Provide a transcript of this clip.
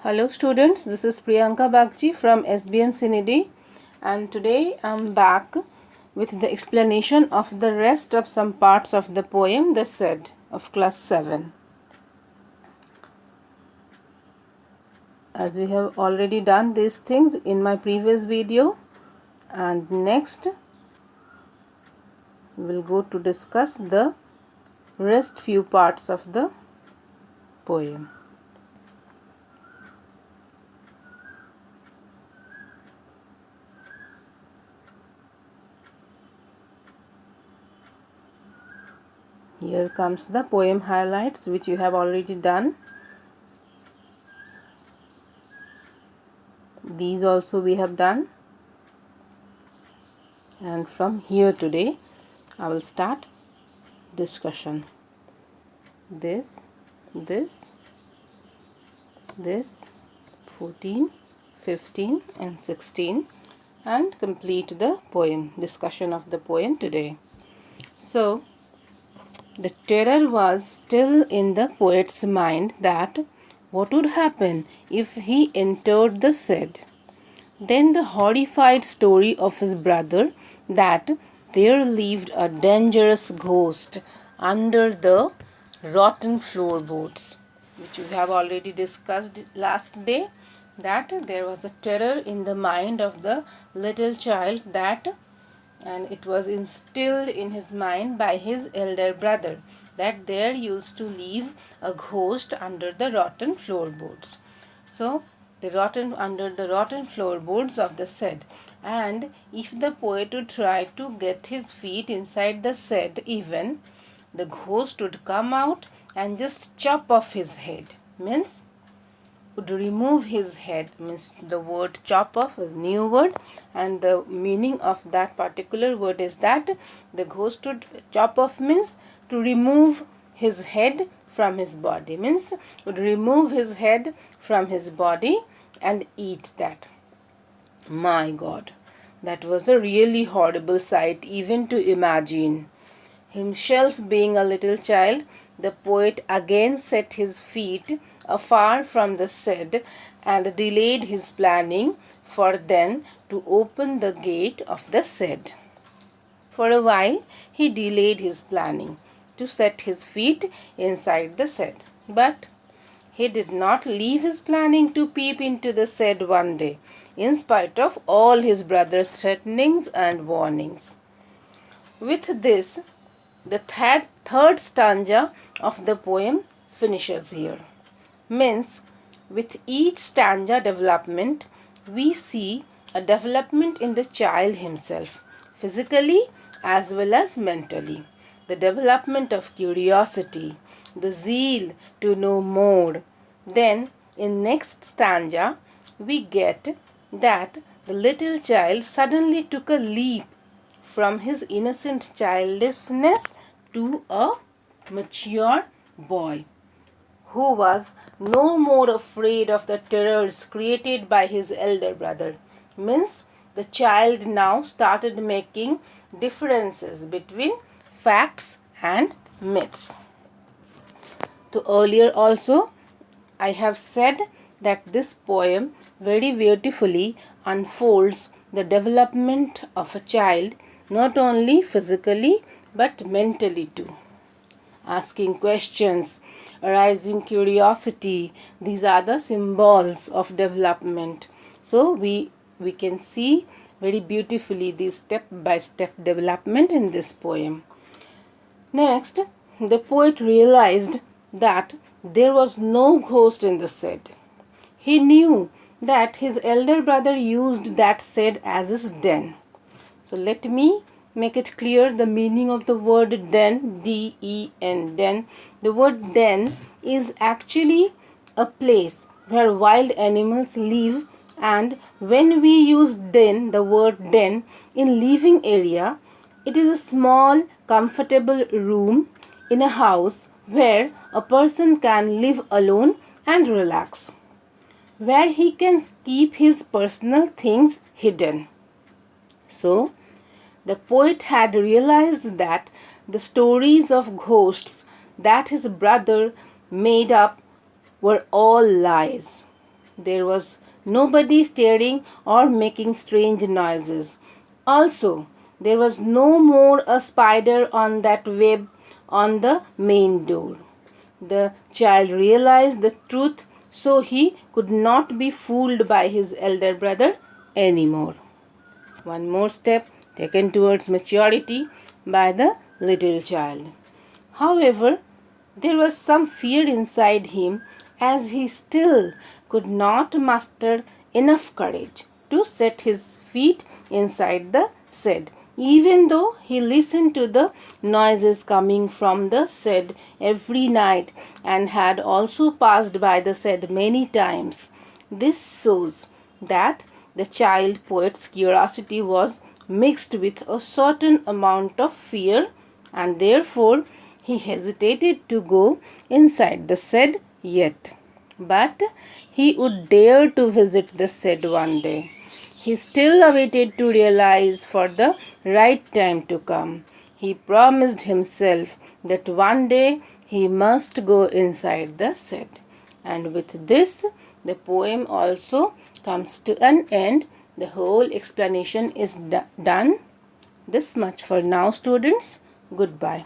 Hello students, this is Priyanka Bagchi from SVM Sinidih, and today I'm back with the explanation of the rest of some parts of the poem The Said of class 7. As we have already done these things in my previous video, and next we'll go to discuss the rest few parts of the poem. Here comes the poem highlights, which you have already done. These also we have done. And from here today, I will start discussion. This, 14, 15 and 16, and complete the poem, discussion of the poem today. So, the terror was still in the poet's mind that what would happen if he entered the shed. Then the horrified story of his brother that there lived a dangerous ghost under the rotten floorboards, which we have already discussed last day, that there was a terror in the mind of the little child and it was instilled in his mind by his elder brother that there used to live a ghost under the rotten floorboards. So under the rotten floorboards of the shed, and if the poet would try to get his feet inside the shed, even the ghost would come out and just chop off his head, means would remove his head. Means the word chop off is a new word, and the meaning of that particular word is that the ghost would chop off means to remove his head from his body, means would remove his head from his body and eat that. My God, that was a really horrible sight even to imagine. Himself being a little child, the poet again set his feet afar from the shed and delayed his planning for then to open the gate of the shed. For a while he delayed his planning to set his feet inside the shed, but he did not leave his planning to peep into the shed one day, in spite of all his brother's threatenings and warnings. With this, the third stanza of the poem finishes here. Means, with each stanza development, we see a development in the child himself, physically as well as mentally. The development of curiosity, the zeal to know more. Then, in next stanza, we get that the little child suddenly took a leap from his innocent childishness to a mature boy, who was no more afraid of the terrors created by his elder brother. Means the child now started making differences between facts and myths. So earlier also I have said that this poem very beautifully unfolds the development of a child, not only physically but mentally too. Asking questions, arising curiosity, these are the symbols of development. So we can see very beautifully this step-by-step development in this poem. Next, the poet realized that there was no ghost in the shed. He knew that his elder brother used that shed as his den. So let me make it clear the meaning of the word den, D-E-N, den. The word den is actually a place where wild animals live, and when we use den, the word den, in living area, it is a small, comfortable room in a house where a person can live alone and relax, where he can keep his personal things hidden. So, the poet had realized that the stories of ghosts that his brother made up were all lies. There was nobody staring or making strange noises. Also, there was no more a spider on that web on the main door. The child realized the truth, so he could not be fooled by his elder brother anymore. One more step taken towards maturity by the little child. However, there was some fear inside him, as he still could not muster enough courage to set his feet inside the shed, even though he listened to the noises coming from the shed every night and had also passed by the shed many times. This shows that the child poet's curiosity was mixed with a certain amount of fear, and therefore he hesitated to go inside the shed yet. But he would dare to visit the shed one day. He still awaited to realize for the right time to come. He promised himself that one day he must go inside the shed. And with this, the poem also comes to an end. The whole explanation is done. This much for now, students. Goodbye.